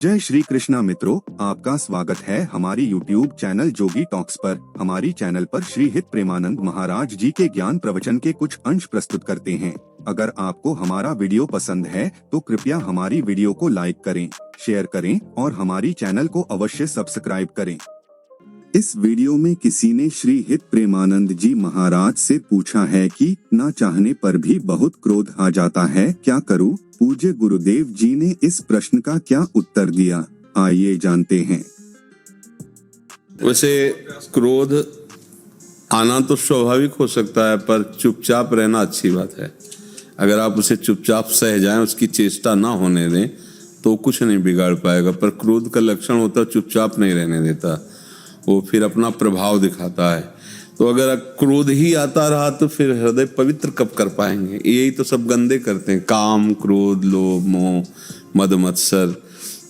जय श्री कृष्णा मित्रों, आपका स्वागत है हमारी YouTube चैनल जोगी टॉक्स पर। हमारी चैनल पर श्री हित प्रेमानंद महाराज जी के ज्ञान प्रवचन के कुछ अंश प्रस्तुत करते हैं। अगर आपको हमारा वीडियो पसंद है तो कृपया हमारी वीडियो को लाइक करें, शेयर करें और हमारी चैनल को अवश्य सब्सक्राइब करें। इस वीडियो में किसी ने श्री हित प्रेमानंद जी महाराज से पूछा है कि ना चाहने पर भी बहुत क्रोध आ जाता है, क्या करूं? पूज्य गुरुदेव जी ने इस प्रश्न का क्या उत्तर दिया, आइए जानते हैं। वैसे क्रोध आना तो स्वाभाविक हो सकता है, पर चुपचाप रहना अच्छी बात है। अगर आप उसे चुपचाप सह जाएं, उसकी चेष्टा ना होने दें, तो कुछ नहीं बिगाड़ पाएगा। पर क्रोध का लक्षण होता है चुपचाप नहीं रहने देता, वो फिर अपना प्रभाव दिखाता है। तो अगर क्रोध ही आता रहा तो फिर हृदय पवित्र कब कर पाएंगे? यही तो सब गंदे करते हैं, काम, क्रोध, लोभ, मोह, मद मत्सर।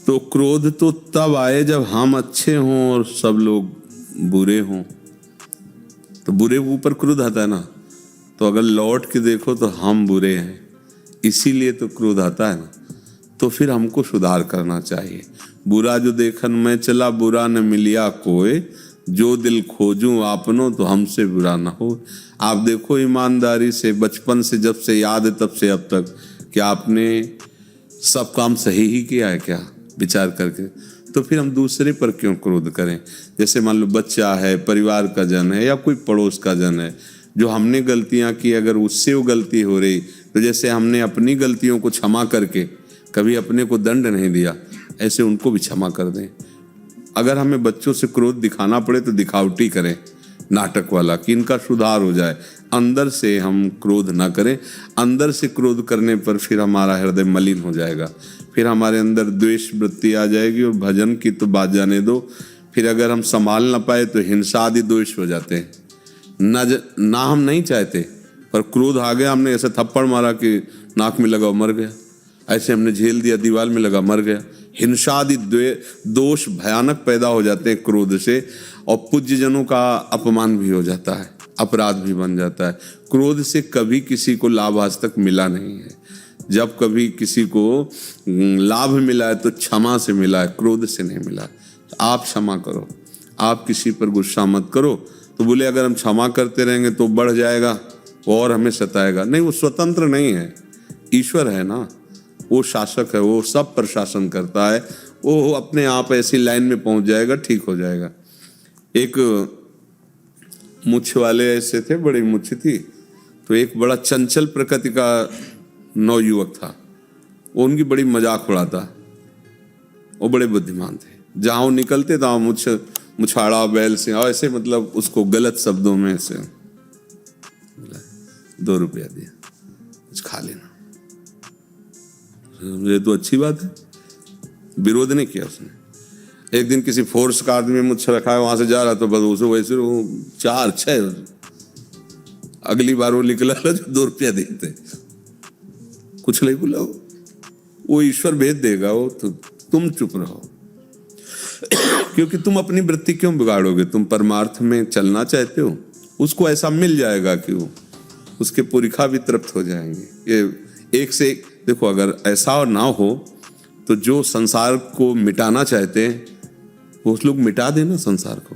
तो क्रोध तो तब आए जब हम अच्छे हों और सब लोग बुरे हों, तो बुरे के ऊपर क्रोध आता है ना। तो अगर लौट के देखो तो हम बुरे हैं, इसीलिए तो क्रोध आता है ना। तो फिर हमको सुधार करना चाहिए। बुरा जो देखन में चला, बुरा न मिलिया कोई, जो दिल खोजूं आपनो तो हमसे बुरा ना हो। आप देखो ईमानदारी से, बचपन से जब से याद है तब से अब तक, कि आपने सब काम सही ही किया है क्या, विचार करके? तो फिर हम दूसरे पर क्यों क्रोध करें? जैसे मान लो बच्चा है, परिवार का जन है या कोई पड़ोस का जन है, जो हमने गलतियां की, अगर उससे वो गलती हो रही, तो जैसे हमने अपनी गलतियों को क्षमा करके कभी अपने को दंड नहीं दिया, ऐसे उनको भी क्षमा कर दें। अगर हमें बच्चों से क्रोध दिखाना पड़े तो दिखावटी करें, नाटक वाला, कि इनका सुधार हो जाए। अंदर से हम क्रोध ना करें। अंदर से क्रोध करने पर फिर हमारा हृदय मलिन हो जाएगा, फिर हमारे अंदर द्वेष वृत्ति आ जाएगी। और भजन की तो बात जाने दो, फिर अगर हम संभाल ना पाए तो हिंसा आदि दोष हो जाते हैं। ना हम नहीं चाहते, पर क्रोध आ गया, हमने ऐसा थप्पड़ मारा कि नाक में लगा मर गया, ऐसे हमने झेल दिया, दीवार में लगा मर गया। हिंसा आदि दोष भयानक पैदा हो जाते हैं क्रोध से, और पूज्य जनों का अपमान भी हो जाता है, अपराध भी बन जाता है। क्रोध से कभी किसी को लाभ आज तक मिला नहीं है। जब कभी किसी को लाभ मिला है तो क्षमा से मिला है, क्रोध से नहीं मिला। आप क्षमा करो, आप किसी पर गुस्सा मत करो। तो बोले अगर हम क्षमा करते रहेंगे तो बढ़ जाएगा और हमें सताएगा। नहीं, वो स्वतंत्र नहीं है, ईश्वर है ना, वो शासक है, वो सब पर शासन करता है। वो अपने आप ऐसी लाइन में पहुंच जाएगा, ठीक हो जाएगा। एक मुछ वाले ऐसे थे, बड़ी मुछ थी, तो एक बड़ा चंचल प्रकृति का नौयुवक था, वो उनकी बड़ी मजाक उड़ाता। वो बड़े बुद्धिमान थे, जहाँ वो निकलते था मुछाड़ा बैल से, और ऐसे मतलब उसको गलत शब्दों में से 2 रुपया दिया, कुछ खा लेना। ये तो अच्छी बात है, विरोध नहीं किया उसने। एक दिन किसी फोर्स का आदमी मुझसे रखा है, वहां से जा रहा तो बस उसे वैसे 4-6, अगली बार वो निकला 2 रुपया देते, कुछ नहीं बोला। वो ईश्वर भेज देगा, वो तो तुम चुप रहो। क्योंकि तुम अपनी वृत्ति क्यों बिगाड़ोगे? तुम परमार्थ में चलना चाहते हो, उसको ऐसा मिल जाएगा कि वो उसके पुरखा भी तृप्त हो जाएंगे। ये एक से एक देखो, अगर ऐसा ना हो तो जो संसार को मिटाना चाहते हैं वो लोग मिटा देना संसार को।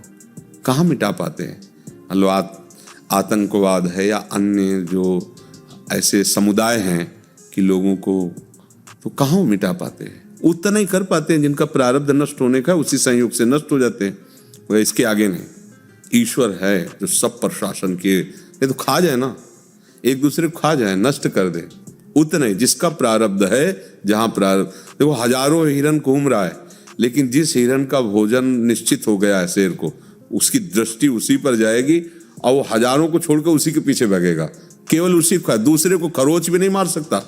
कहाँ मिटा पाते हैं? मान लो आतंकवाद है या अन्य जो ऐसे समुदाय हैं कि लोगों को, तो कहाँ मिटा पाते हैं? उतना ही कर पाते हैं जिनका प्रारब्ध नष्ट होने का, उसी संयोग से नष्ट हो जाते हैं। वह इसके आगे नहीं। ईश्वर है जो सब पर शासन किए। ये तो खा जाए ना, एक दूसरे को खा जाए, नष्ट कर दे, उतना ही जिसका प्रारब्ध है। जहां प्रारब्ध, देखो हजारों हिरन घूम रहा है, लेकिन जिस हिरन का भोजन निश्चित हो गया है शेर को, उसकी दृष्टि उसी पर जाएगी और वो हजारों को छोड़कर उसी के पीछे भागेगा, केवल उसी को, दूसरे को खरोच भी नहीं मार सकता।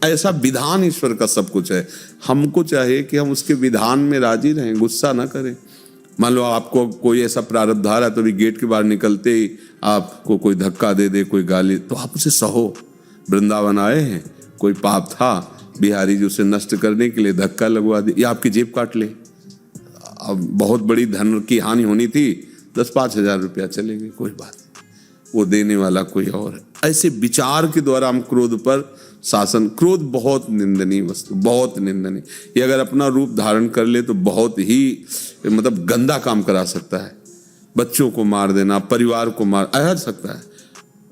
ऐसा विधान ईश्वर का सब कुछ है। हमको चाहिए कि हम उसके विधान में राजी रहें, गुस्सा ना करें। मान लो आपको कोई ऐसा प्रारब्ध आ रहा है, तो भी गेट के बाहर निकलते ही आपको कोई धक्का दे दे, कोई गाली, तो आप उसे सहो। वृंदावन आए हैं, कोई पाप था, बिहारी जी उसे नष्ट करने के लिए धक्का लगवा दे, या आपकी जेब काट ले। अब बहुत बड़ी धन की हानि होनी थी, 10-5 हजार रुपया चले गए, कोई बात नहीं, वो देने वाला कोई और है। ऐसे विचार के द्वारा हम क्रोध पर शासन। क्रोध बहुत निंदनीय वस्तु, बहुत निंदनीय। ये अगर अपना रूप धारण कर ले तो बहुत ही मतलब गंदा काम करा सकता है। बच्चों को मार देना, परिवार को मार सकता है।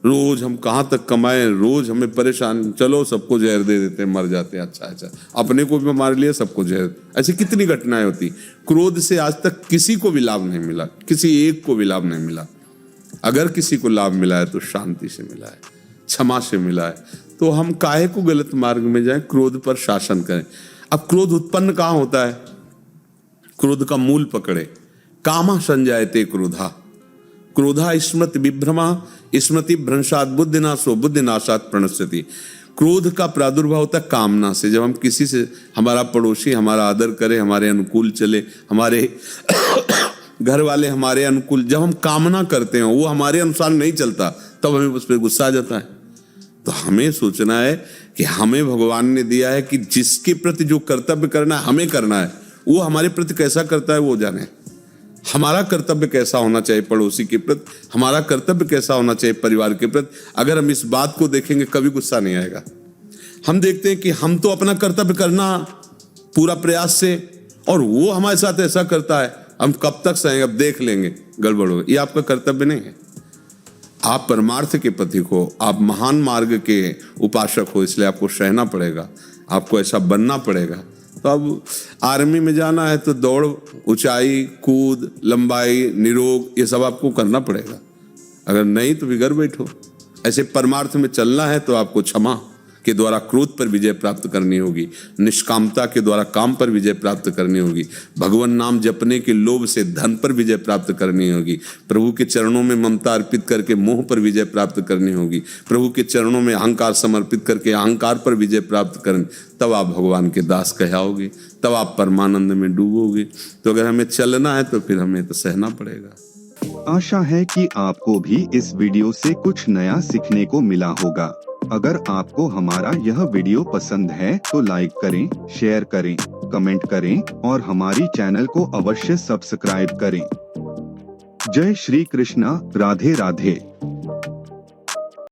रोज हम कहाँ तक कमाएं, रोज हमें परेशान, चलो सबको जहर दे देते हैं, मर जाते हैं। अच्छा, अपने को भी मार लिया, सबको जहर। ऐसी कितनी घटनाएं होती। क्रोध से आज तक किसी को भी लाभ नहीं मिला, किसी एक को भी लाभ नहीं मिला। अगर किसी को लाभ मिला है तो शांति से मिला है, क्षमा से मिला है। तो हम काहे को गलत मार्ग में जाएं, क्रोध पर शासन करें। अब क्रोध उत्पन्न कहाँ होता है? क्रोध का मूल पकड़े। कामा संजायते क्रोधा, क्रोधा स्मृति विभ्रमा, स्मृति भ्रंशात बुद्धिनाशो, बुद्धिनाशात प्रणश्यति। क्रोध का प्रादुर्भाव होता है कामना से। जब हम किसी से, हमारा पड़ोसी हमारा आदर करे, हमारे अनुकूल चले, हमारे घर वाले हमारे अनुकूल, जब हम कामना करते हैं वो हमारे अनुसार नहीं चलता, तब हमें उस पर गुस्सा आ जाता है। तो हमें सोचना है कि हमें भगवान ने दिया है कि जिसके प्रति जो कर्तव्य करना है हमें करना है, वो हमारे प्रति कैसा करता है वो जाने। हमारा कर्तव्य कैसा होना चाहिए पड़ोसी के प्रति, हमारा कर्तव्य कैसा होना चाहिए परिवार के प्रति। अगर हम इस बात को देखेंगे कभी गुस्सा नहीं आएगा। हम देखते हैं कि हम तो अपना कर्तव्य करना पूरा प्रयास से, और वो हमारे साथ ऐसा करता है, हम कब तक सहेंगे, अब देख लेंगे, गड़बड़ हो। ये आपका कर्तव्य नहीं है। आप परमार्थ के पथिक हो, आप महान मार्ग के उपासक हो, इसलिए आपको सहना पड़ेगा, आपको ऐसा बनना पड़ेगा। तो अब आर्मी में जाना है तो दौड़, ऊंचाई, कूद, लंबाई, निरोग, ये सब आपको करना पड़ेगा। अगर नहीं तो बिगड़ बैठो। ऐसे परमार्थ में चलना है तो आपको क्षमा के द्वारा क्रोध पर विजय प्राप्त करनी होगी, निष्कामता के द्वारा काम पर विजय प्राप्त करनी होगी, भगवान नाम जपने के लोभ से धन पर विजय प्राप्त करनी होगी, प्रभु के चरणों में ममता अर्पित करके मोह पर विजय प्राप्त करनी होगी, प्रभु के चरणों में अहंकार समर्पित करके अहंकार पर विजय प्राप्त करनी। तब आप भगवान के दास कहलाओगे, तब आप परमानंद में डूबोगे। तो अगर हमें चलना है तो फिर हमें तो सहना पड़ेगा। आशा है कि आपको भी इस वीडियो से कुछ नया सीखने को मिला होगा। अगर आपको हमारा यह वीडियो पसंद है तो लाइक करें, शेयर करें, कमेंट करें और हमारी चैनल को अवश्य सब्सक्राइब करें। जय श्री कृष्णा, राधे राधे।